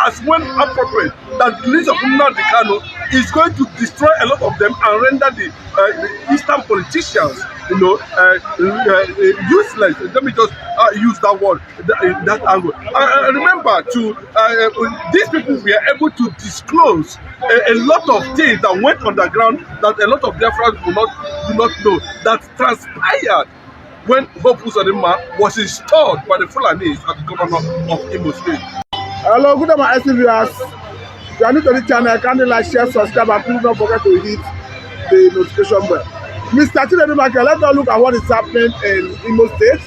as when appropriate, that the release of Kanu is going to destroy a lot of them and render the Eastern politicians, useless. Let me just use that word, that angle. Remember, these people were able to disclose a lot of things that went underground that a lot of Biafrans do not know, that transpired when Uzodimma was installed by the Fulani as the governor of Imo State. Hello, good morning, viewers. If you are new to the channel, kindly like, share, subscribe, and please don't forget to hit the notification bell. Mr. Uzodimma, let's now look at what is happening in Imo State,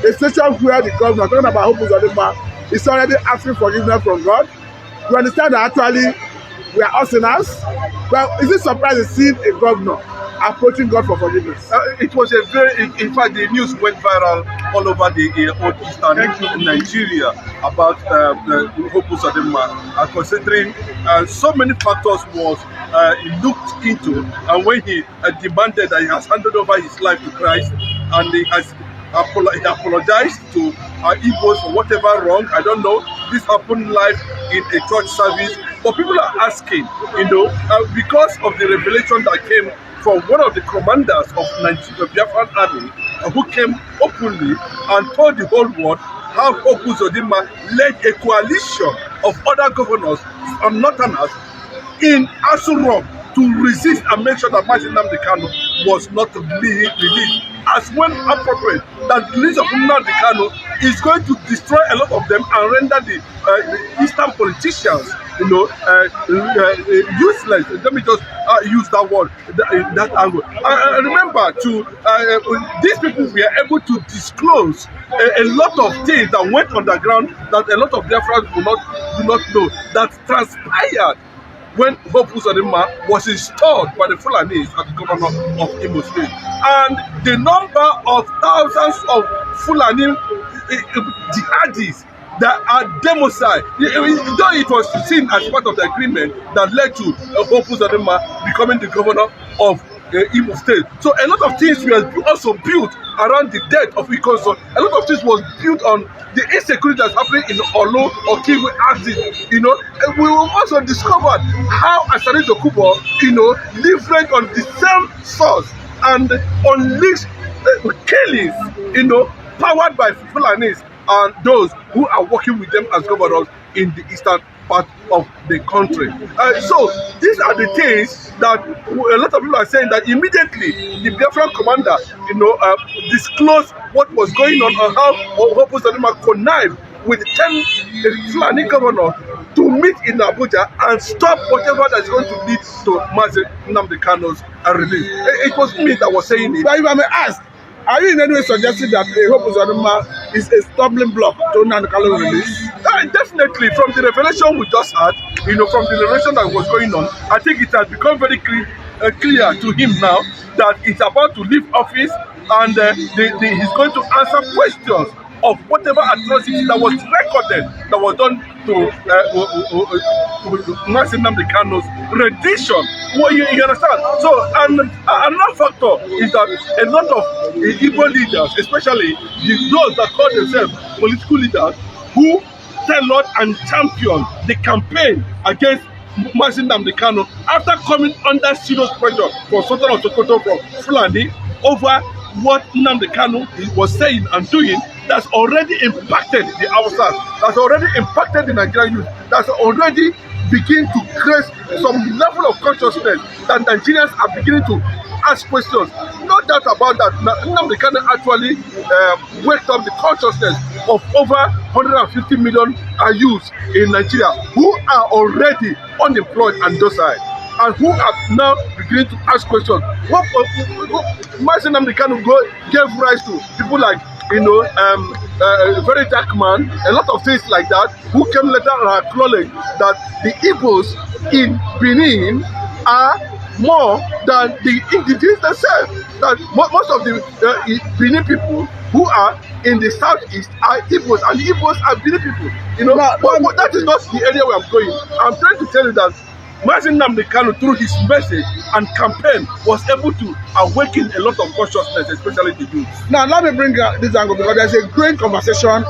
a situation where the governor, talking about Uzodimma, is already asking forgiveness from God. We understand that actually we are all sinners. Well, is it surprising seeing a governor approaching God for forgiveness? It was a in fact, the news went viral all over the old Eastern Nigeria about Uzodimma, considering so many factors was looked into, and when he demanded that he has handed over his life to Christ, and he has apologized to Igbos for whatever wrong. I don't know. This happened live in a church service, but people are asking, because of the revelation that came from one of the commanders of the Biafran army, who came openly and told the whole world how Uzodimma led a coalition of other governors and northerners in Aso Rock to resist and make sure that Kanu was not released, as when appropriate, that the release of Kanu is going to destroy a lot of them and render the Eastern politicians, useless. Let me just use that word, that angle. Remember, these people were able to disclose a lot of things that went underground that a lot of Biafrans do not know, that transpired when Uzodimma was installed by the Fulani as the governor of Imo State. And the number of thousands of Fulani jihadis that are democide, though it was seen as part of the agreement that led to Uzodimma becoming the governor of Imo State. So a lot of things were also built around the death of Ikonso. A lot of things was built on the insecurity that's happening in Olo or Kiwi axis. We will also discover how Asari Dokubo, leveraged on the same source and unleashed killings, powered by Fulanis and those who are working with them as governors in the eastern part of the country. So these are the things that a lot of people are saying, that immediately the Biafran commander, disclosed what was going on and how Uzodimma connived with 10 Fulani governors to meet in Abuja and stop whatever that's going to lead to Nnamdi Kanu's release. It was me that was saying it. But if I may ask, are you in any way suggesting that Uzodimma is a stumbling block to Nnamdi Kanu's release? Definitely, from the revelation we just had, from the revelation that was going on, I think it has become very clear to him now that it's about to leave office, and he's going to answer questions of whatever atrocity that was recorded, that was done to Nnamdi Kanu's rendition. Well, you understand? So, and another factor is that a lot of Igbo leaders, especially those that call themselves political leaders, who tailored and championed the campaign against Nnamdi Kanu, after coming under serious pressure from Sultan of Sokoto, from Fulani, over what Nnamdi Kanu was saying and doing, that's already impacted the outsiders, that's already impacted the Nigerian youth, that's already beginning to create some level of consciousness that Nigerians are beginning to ask questions. No doubt about that. Nnamdi Kanu actually waked up the consciousness of over 150 million youths in Nigeria who are already unemployed and docile, and who are now beginning to ask questions. What Nnamdi Kanu gave rise to people like, a very dark man, a lot of things like that, who came later and acknowledged that the Igbos in Benin are more than the indigenous themselves. That most of the Benin people who are in the southeast are Igbos, and the Igbos are Benin people. But that is not the area where I'm going. I'm trying to tell you that Nnamdi Kanu, through his message and campaign, was able to awaken a lot of consciousness, especially the youth. Now, let me bring this angle, because there's a growing conversation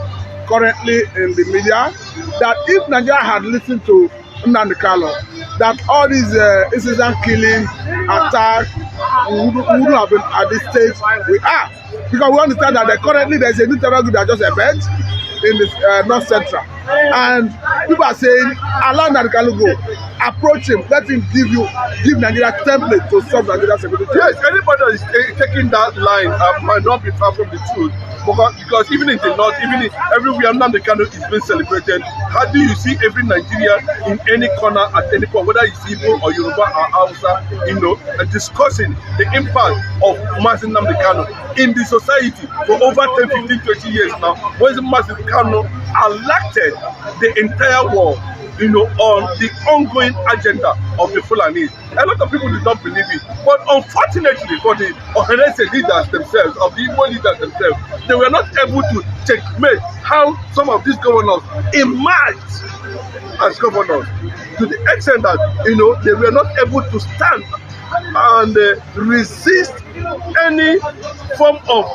currently in the media, that if Nigeria had listened to Nnamdi Kanu, that all these incessant killing, attack wouldn't have been at this stage we are. Because we understand that currently there's a new terror group that just emerged in the North Central. And people are saying, allow Nnamdi Kanu go, approach him, let him give Nigeria template to solve Nigeria security. Yes, anybody that is taking that line might not be far from the truth. Because even in the north, even everywhere Nnamdi Kanu is being celebrated, how do you see every Nigerian in any corner at any point, whether it's Igbo or Yoruba or Hausa, discussing the impact of Mazi Nnamdi Kanu in the society for over 10, 15, 20 years now. When Mazi Kanu elected the entire world, on the ongoing agenda of the Fulani. A lot of people did not believe it. But unfortunately for the Ohanese leaders themselves, of the Igbo leaders themselves, they were not able to checkmate how some of these governors emerged as governors, to the extent that, they were not able to stand and resist any form of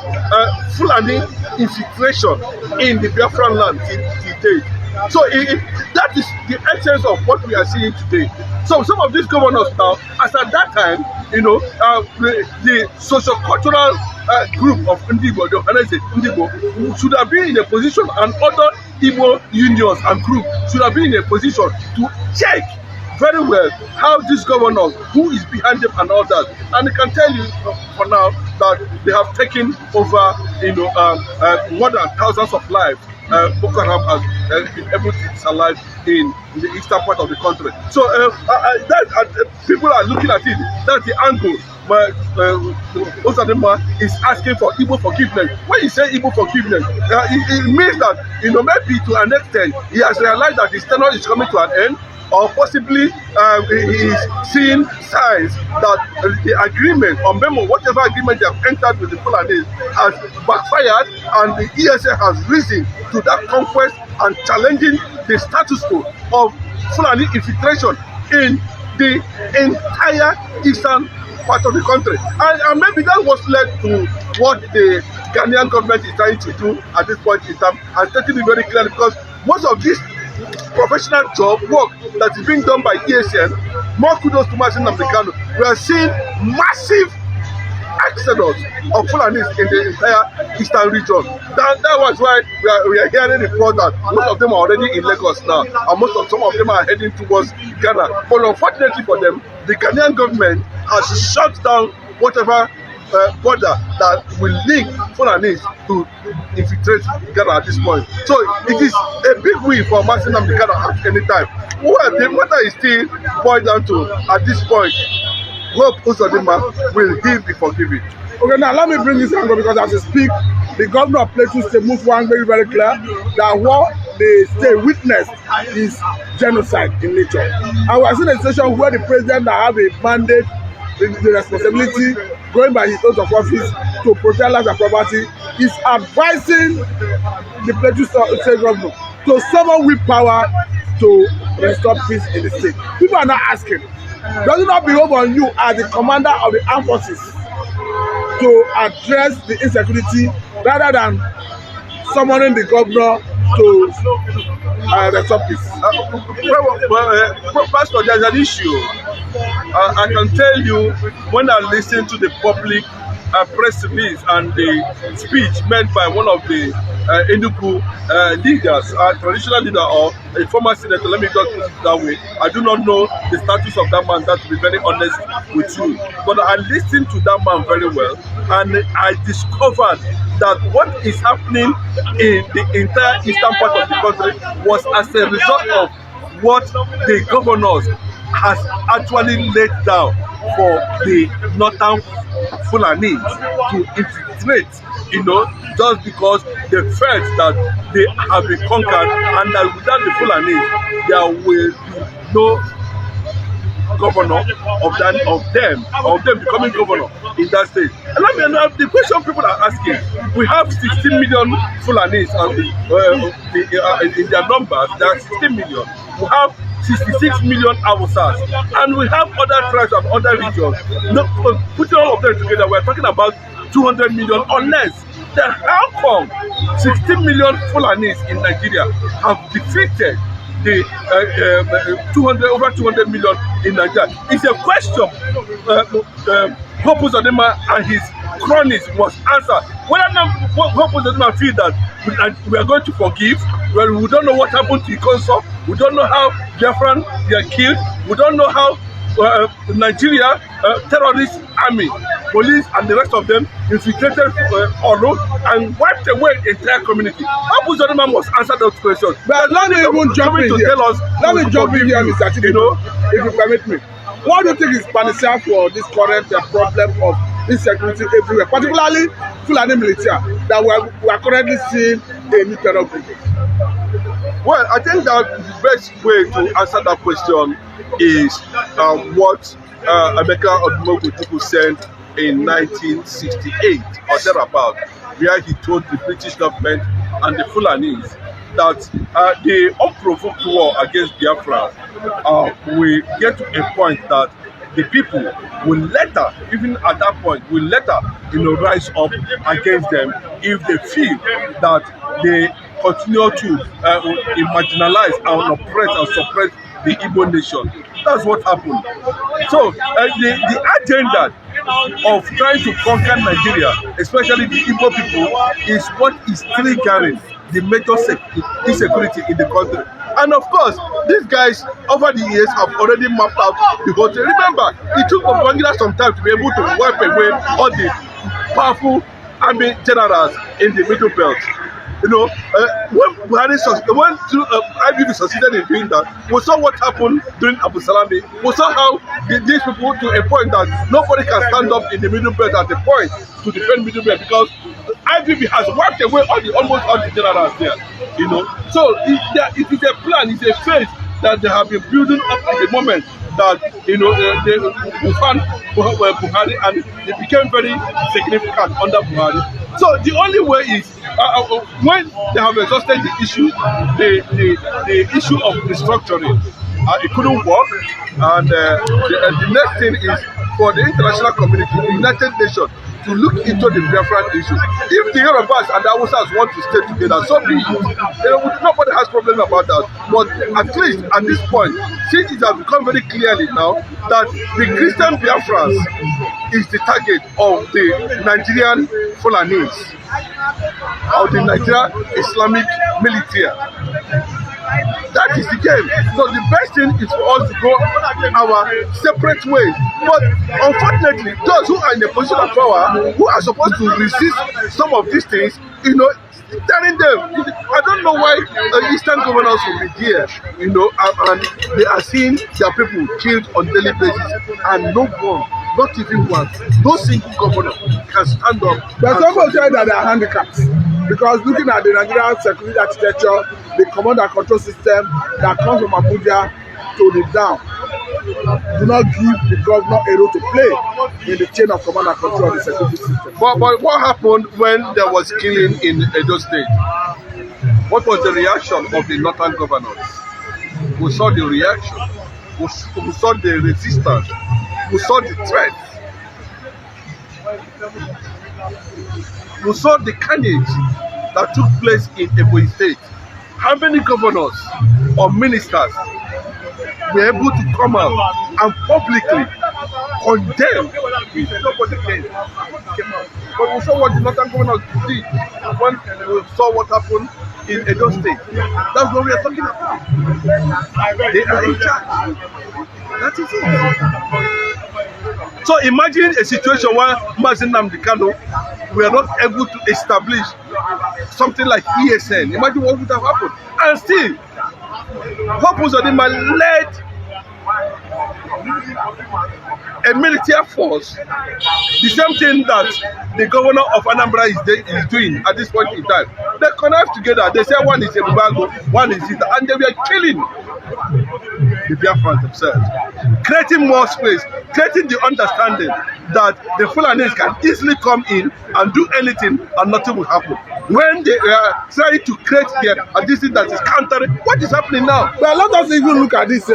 Fulani infiltration in the Biafran land till date. So that is the essence of what we are seeing today. So some of these governors now, as at that time, the socio-cultural group of Ndibo, the Ohanese Ndibo, should have been in a position, and other Igbo unions and groups should have been in a position to check very well how these governors, who is behind them and all that. And I can tell you for now that they have taken over, more than thousands of lives. Boko Haram has been able to survive in the eastern part of the country. So people are looking at it. That's the angle. Uzodimma is asking for Igbo forgiveness. When you say Igbo forgiveness, it means that maybe to an extent he has realized that his tenure is coming to an end, or possibly he is seeing signs that the agreement or memo, whatever agreement they have entered with the Fulani, has backfired, and the ESA has risen to that conquest and challenging the status quo of Fulani infiltration in the entire eastern part of the country. And maybe that was led to what the Ghanaian government is trying to do at this point in time, and stating it very clearly, because most of this professional job work that is being done by ESN, more kudos to Mazi Nnamdi Kanu. We are seeing massive exodus of Fulanis in the entire eastern region. That was why we are hearing reports that most of them are already in Lagos now, and some of them are heading towards Ghana. But unfortunately for them, the Ghanaian government has shut down whatever border that will link Fulanis to infiltrate Ghana at this point. So it is a big win for Mazi Nnamdi Kanu at any time. Well, the matter is still boiled down to, at this point, hope Uzodimma will he be forgiven. Okay, now let me bring this angle, because as we speak, the governor of Plateau State moved one very, very clear that what the state witnessed is genocide in nature. And we are seeing a situation where the president that have a mandate, the responsibility, going by his oath of office to protect life and property, is advising the Plateau State governor to summon with power to restore peace in the state. People are now asking, does it not behove on you as the commander of the armed forces to address the insecurity rather than summoning the governor to restore peace? Pastor, there's an issue. I can tell you, when I listen to the public press release and the speech made by one of the Enugu leaders, traditional leader or a former senator, let me just put it that way. I do not know the status of that man, that to be very honest with you. But I listened to that man very well, and I discovered that what is happening in the entire eastern part of the country was as a result of what the governors has actually laid down for the northern Fulani to infiltrate, just because they felt that they have been conquered, and that without the Fulani, there will be no governor of them becoming governor in that state. And let me know the question people are asking. We have 16 million Fulanis in their numbers. There are 16 million. We have 66 million Hausas, and we have other tribes and other regions. Putting all of them together, we're talking about 200 million or less Then how come 16 million Fulanis in Nigeria have defeated the over 200 million in Nigeria? It's a question Hope Uzodimma and his cronies must answer. Whether Hope Uzodimma feel that we are going to forgive, well, we don't know what happened to Ikonso, we don't know how Biafran they are killed, we don't know how Nigeria terrorist army, police and the rest of them infiltrated Oro and wiped away the entire community. Hope Uzodimma must answer those questions. But let me even jump in here. Let me jump in here, Mr. Chidido, if you permit me. What do you think is panacea for this current problem of insecurity everywhere, particularly Fulani militia, that we are currently seeing a new terror group? Well, I think that the best way to answer that question is what Emeka Odumegwu said in 1968 or thereabout, where he told the British government and the Fulanis that the unprovoked war against Biafra will get to a point that the people will later, even at that point, will later, rise up against them if they feel that they continue to marginalize and oppress and suppress the Igbo nation. That's what happened. So the agenda of trying to conquer Nigeria, especially the Igbo people, is what is triggering the major insecurity in the country. And of course, these guys over the years have already mapped out the whole thing. Remember, it took Babangida some time to be able to wipe away all the powerful army generals in the Middle Belt. When Buhari IBB succeeded in doing that, we saw what happened during Abu Salami. We saw how these people, to a point that nobody can stand up in the Middle Belt at the point to defend Middle Belt, because IBB has wiped away almost all the generals there. So it is a plan, it's a phase that they have been building up at the moment that they found Buhari, and it became very significant under Buhari. So the only way is when they have exhausted the issue, the issue of restructuring, it couldn't work, and the next thing is for the international community, the United Nations, to look into the Biafran issue. If the Yorubas and the Hausas want to stay together, so be it. Nobody has problem about that. But at least at this point, since it has become very clearly now that the Christian Biafrans is the target of the Nigerian Fulanis, of the Nigerian Islamic military. That is the game. So the best thing is for us to go our separate ways. But unfortunately, those who are in the position of power, who are supposed to resist some of these things, telling them, I don't know why Eastern governors will be there, and they are seeing their people killed on daily basis, and no one, not even one, no single governor can stand up. But some people say that they are handicapped, because looking at the Nigerian security architecture, the command and control system that comes from Abuja to the down, do not give the governor a role to play in the chain of command and control of the security system. But what happened when there was killing in Edo State? What was the reaction of the northern governors? We saw the reaction. We saw the resistance. We saw the threats. We saw the carnage that took place in Ebonyi State. How many governors or ministers were able to come out and publicly condemn? Nobody came out. But we saw what the northern governors did when we saw what happened in Edo State. That's what we are talking about. They are in charge. That is it. So imagine a situation where Mazi Nnamdi Kanu were not able to establish something like ESN. Imagine what would have happened. And still, Hope Uzodimma led a military force, the same thing that the governor of Anambra is doing at this point in time. They connect together. They say one is a Bubago, one is it, and they were killing the Biafrans themselves, creating more space, creating the understanding that the Fulanis can easily come in and do anything and nothing will happen. when they are trying to create this thing that is countering what is happening now. But let us even look at this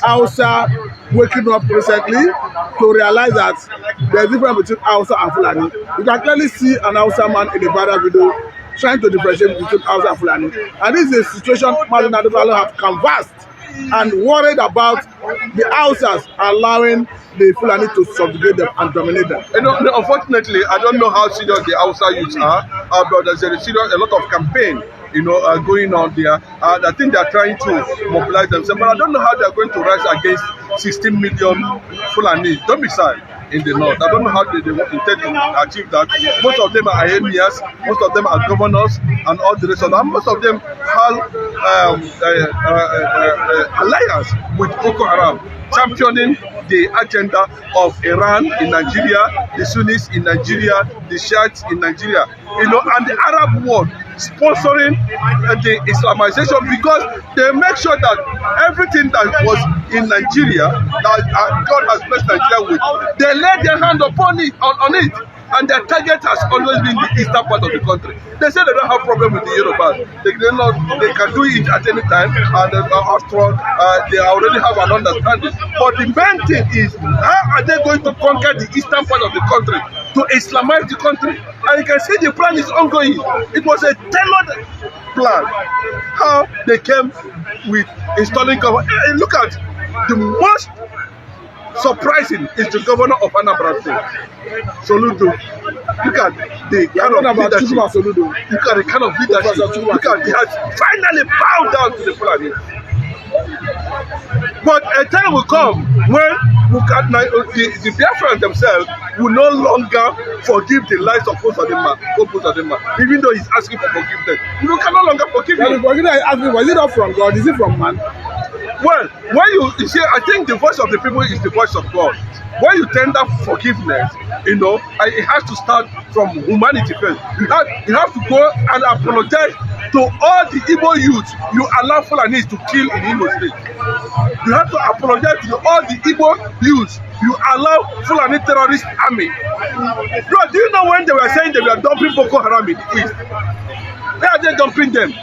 Hausa waking up recently to realize that there is a difference between Hausa and Fulani. You can clearly see an Hausa man in a viral video trying to differentiate between Hausa and Fulani. And this is a situation Mazen Adebalo have canvassed and worried about the Hausas allowing the Fulani to subjugate them and dominate them. Unfortunately, I don't know how serious the Hausa youths are, but there's a lot of campaign, going on there. I think they are trying to mobilize themselves, but I don't know how they are going to rise against 16 million Fulani. Don't be shy in the north. I don't know how they intend to achieve that. Most of them are emirs, most of them are governors, and all the rest of them. Most of them have alliance with Boko Haram, championing the agenda of Iran in Nigeria, the Sunnis in Nigeria, the Shiites in Nigeria, and the Arab world sponsoring the Islamization, because they make sure that everything that was in Nigeria, that God has blessed Nigeria with, they lay their hand upon it, on it. And their target has always been the eastern part of the country. They say they don't have problem with the Yorubas. They can do it at any time, and after all, they already have an understanding. But the main thing is, how are they going to conquer the eastern part of the country, to Islamize the country? And you can see the plan is ongoing. It was a tailored plan. How they came with installing government. Look at the most surprising is the governor of Anambra State, Soludo. Look at the kind of leadership. Look at the kind of leadership. Look at he has finally bowed down to the Fulani. But a time will come when the Biafrans themselves will no longer forgive the lies of Uzodimma, even though he's asking for forgiveness. You can no longer forgive him. Was it not from God? Is it from man? Well, when you see, I think the voice of the people is the voice of God. When you tender forgiveness, it has to start from humanity first. You have to go and apologize to all the Igbo youth you allow Fulanis to kill in Imo State. You have to apologize to all the Igbo youth you allow Fulani terrorist army. Bro, do you know when they were saying they were dumping Boko Haram in the east? Where are they dumping them?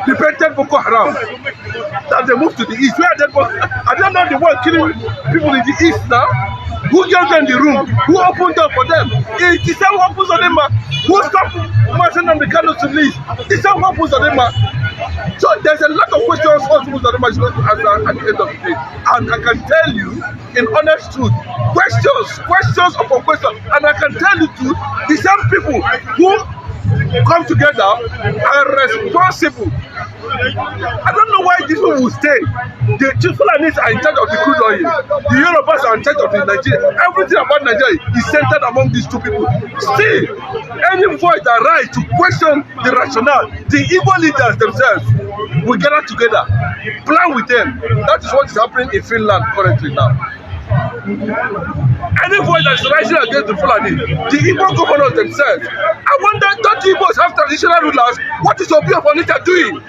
Repented Boko Haram that they moved to the east. Where are they? I don't know the one killing people in the east now. Who gave them the room? Who opened up for them? It's the same one Uzodimma. Who stopped marching on the Kanu to leave? It's the same one Uzodimma. So there's a lot of questions also Uzodimma is going to answer at the end of the day. And I can tell you, in honest truth, questions upon questions. And I can tell you too, the same people who come together are responsible. I don't know why these people will stay. The Fulanis are in charge of the crude oil. The Yorubas are in charge of the Nigeria. Everything about Nigeria is centered among these two people. Still, any voice that rise to question the rationale, the Igbo leaders themselves will gather together, plan with them. That is what is happening in Finland currently now. Any voice that is rising against the Fulani, the Igbo governors themselves. I wonder, don't the Igbos have traditional rulers? What is Obi of Onitsha doing?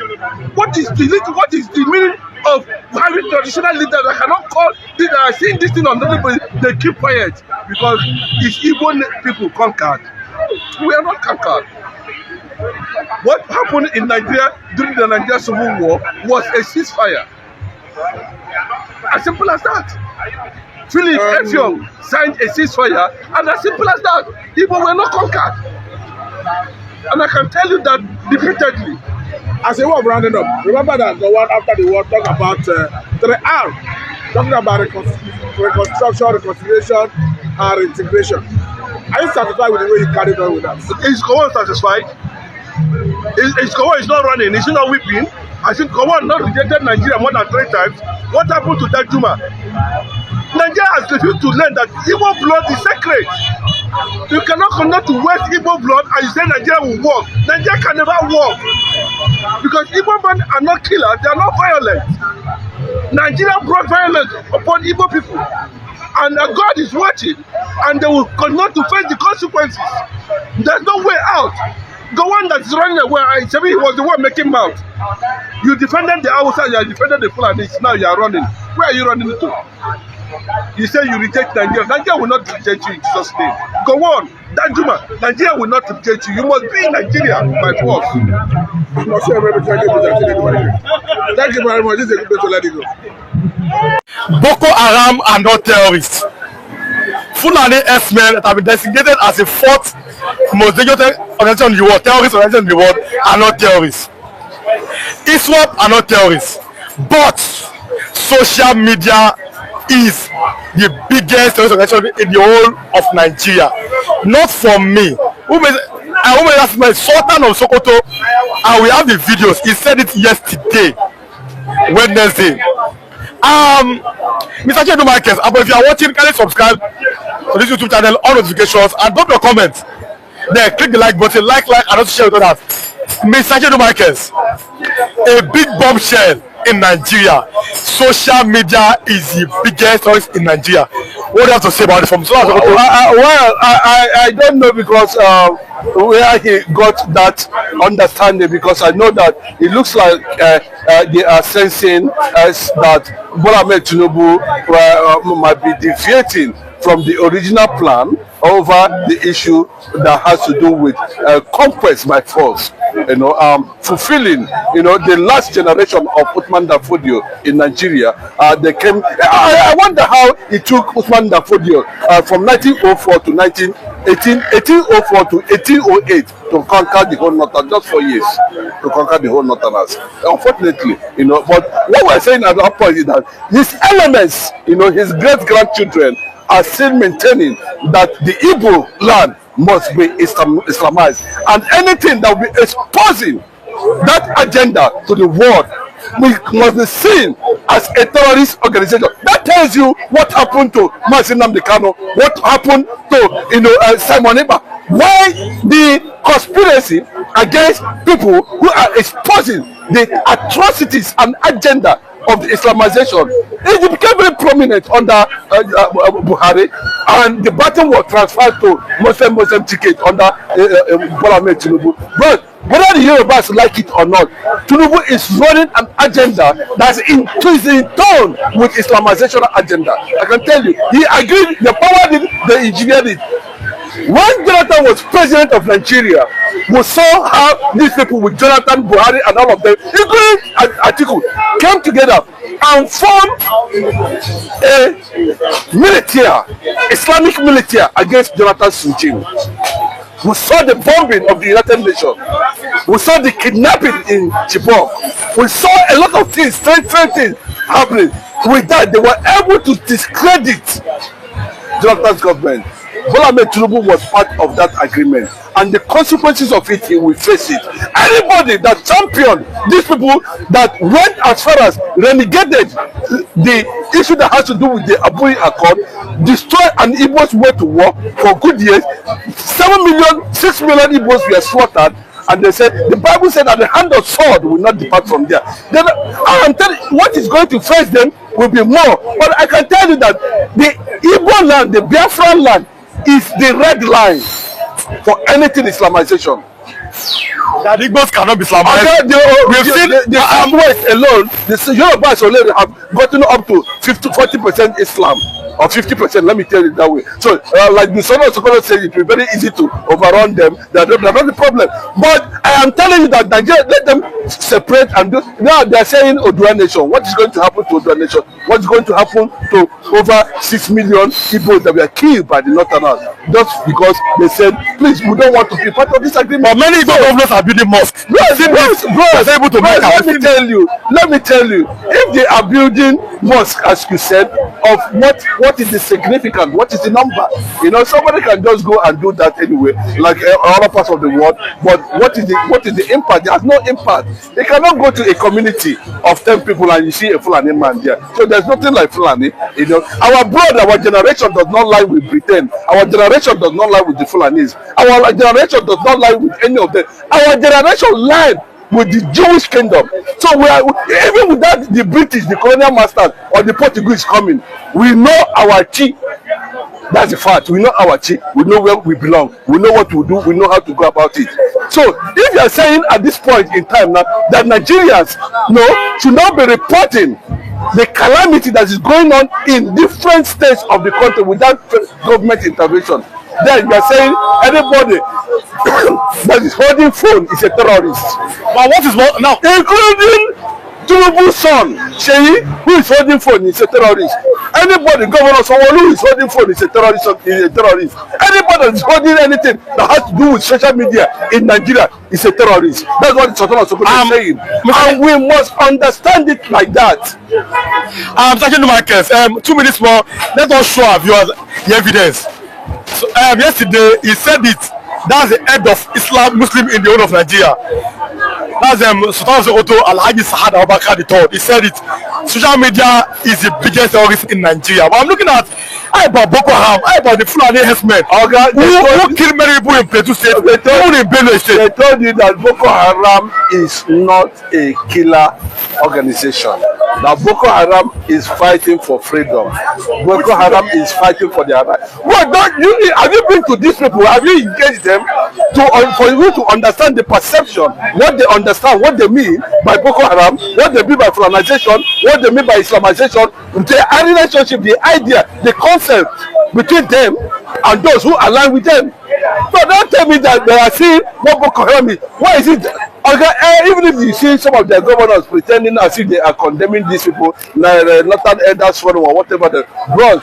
What is the meaning of having traditional leaders that cannot call, that are saying this thing on the people, they keep quiet because it's Igbo people conquered. We are not conquered. What happened in Nigeria during the Nigerian Civil War was a ceasefire. As simple as that. Philip Effiong signed a ceasefire, and as simple as that, people were not conquered. And I can tell you that repeatedly. As a way of rounding up, remember that the one after the war talked about 3R, talking about reconstruction, reconciliation, and integration. Are you satisfied with the way you carried on with that? Is Gowon satisfied? Is Gowon is not running? Is he not weeping? I think Gowon not rejected Nigeria more than 3 times. What happened to that Juma? Nigeria has refused to learn that Igbo blood is sacred. You cannot connect to West Igbo blood and you say Nigeria will work. Nigeria can never work. Because Igbo men are not killers, they are not violent. Nigeria brought violence upon Igbo people. And God is watching, and they will continue to face the consequences. There's no way out. The one that's running away, he was the one making mouth. You defended the outside, you defended the Fulani, now you are running. Where are you running to? You say you reject Nigeria. Nigeria will not reject you in Jesus' name. Go on. That Juma, Nigeria will not reject you. You must be in Nigeria by force. Thank you very much. This is a good place to let it go. Boko Haram are not terrorists. Fulani S-men that have been designated as the fourth most dangerous organization in the world, terrorist organization in the world, are not terrorists. ISWAP are not terrorists. But social media is the biggest terrorist organization in the whole of Nigeria. Not for me. I will ask my Sultan of Sokoto, and we have the videos. He said it yesterday, Wednesday. Mr. Chedu Marquez, if you are watching, kindly subscribe to this YouTube channel, on notifications, and drop your comments. Then click the like button, like, and also share with others. Mr. Chedu Marquez, a big bombshell in Nigeria. Social media is the biggest noise in Nigeria. What do you have to say about it from Sultan of Sokoto? I don't know, because where he got that understanding, because I know that it looks like they are sensing that Bola Ahmed Tinubu might be deviating from the original plan over the issue that has to do with conquest by force. Fulfilling, the last generation of Uthman Danfodio in Nigeria. They came. I wonder how it took Uthman Danfodio from 1904 to 1804 to 1808 to conquer the whole northern, just 4 years to conquer the whole northerners. Unfortunately, but what we're saying at that point is that his elements, his great-grandchildren are still maintaining that the Igbo land must be Islamized, and anything that will be exposing that agenda to the world must be seen as a terrorist organization. That tells you what happened to Nnamdi Kanu, what happened to Simon Ekpa. Why the conspiracy against people who are exposing the atrocities and agenda of the Islamization. It became very prominent under Buhari, and the battle was transferred to Muslim ticket under Bola Ahmed Tinubu. But whether the Yorubas like it or not, Tinubu is running an agenda that's in tone with Islamization agenda. I can tell you, he agreed, the power did, they engineered it. When Jonathan was president of Nigeria, we saw how these people with Jonathan, Buhari, and all of them, including Atiku, came together and formed a Islamic military against Jonathan's regime. We saw the bombing of the United Nations. We saw the kidnapping in Chibok. We saw a lot of things, strange things happening. With that, they were able to discredit Jonathan's government. Bola Ahmed Tinubu was part of that agreement, and the consequences of it, he will face it. Anybody that championed these people that went as far as renegated the issue that has to do with the Abuja Accord, destroyed an Igbo's way to war for good years. 6 million Igbos were slaughtered, and they said, the Bible said that the hand of sword will not depart from there. Then I'm telling you, what is going to face them will be more. But I can tell you that the Igbo land, the Biafran land, is the red line for anything Islamization. That Igbos cannot be Islamized. We've seen the West alone, the Yorubas already have gotten up to 40% Islam. Or 50%, let me tell you that way. So, like the son of Sokoto said, it will be very easy to overrun them. They're not the problem. But I am telling you that Nigeria, let them separate and do. Now they're saying Odua Nation. What is going to happen to Odua Nation? What's going to happen to over 6 million people that were killed by the Northerners? Just because they said, please, we don't want to be part of this agreement. But many governors are building mosques. Let me tell you, if they are building mosques, as you said, of what is the significance, what is the number? Somebody can just go and do that anyway, like other parts of the world. But what is the impact? There's no impact. They cannot go to a community of 10 people and you see a Fulani man there. So there's nothing like Fulani. Our blood, our generation does not lie with Britain. Our generation does not lie with the Fulanis. Our generation does not lie with any of them. Our generation lied with the Jewish kingdom. So we are, even without the British, the colonial masters, or the Portuguese coming, we know our chi. That's the fact. We know our chi. We know where we belong. We know what to do. We know how to go about it. So if you are saying at this point in time now that Nigerians should not be reporting the calamity that is going on in different states of the country without government intervention, then you are saying anybody that is holding phone is a terrorist. But what is more now? Including Tinubu's son, Sheyi, who is holding phone is a terrorist. Anybody, Governor Sanwo-Olu, who is holding phone is a terrorist. Anybody that is holding anything that has to do with social media in Nigeria is a terrorist. That's what Sultan Sokoto is saying. And we must understand it like that. I'm talking to Marcus. 2 minutes more. Let us show our viewers the evidence. So, yesterday, he said it. That's the head of Islam Muslim in the whole of Nigeria. That's Sultan Sokoto Alhaji Sa'ad Abubakar III. He said it. Social media is the biggest terrorist in Nigeria. But I'm looking at how about Boko Haram, how about the Fulani herdsmen who killed many people in Plateau State, even in Benue State. They told you that Boko Haram is not a killer organization. That Boko Haram is fighting for freedom. Boko Haram is fighting for their rights. Well, have you been to these people? Have you engaged them for you to understand the perception, what they understand, what they mean by Boko Haram, what they mean by Fulanization, what they mean by Islamization, the relationship, the idea, the concept between them and those who align with them. So don't tell me that they are seeing what Boko Haram is. Why is it? Okay, even if you see some of their governors pretending as if they are condemning these people, Northern Elders Forum or whatever, bro,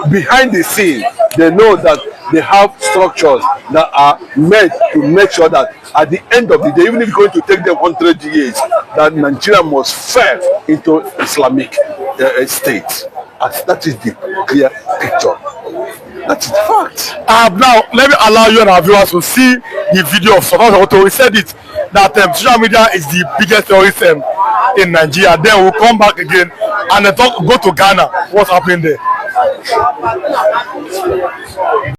behind the scene, they know that they have structures that are meant to make sure that at the end of the day, even if it's going to take them 100 years, that Nigeria must fall into Islamic state. That is the clear picture. That's the fact. Now, let me allow you and our viewers to see the video of Sultan Sokoto. He said it, that social media is the biggest terrorist in Nigeria. Then we'll come back again and go to Ghana. What's happening there?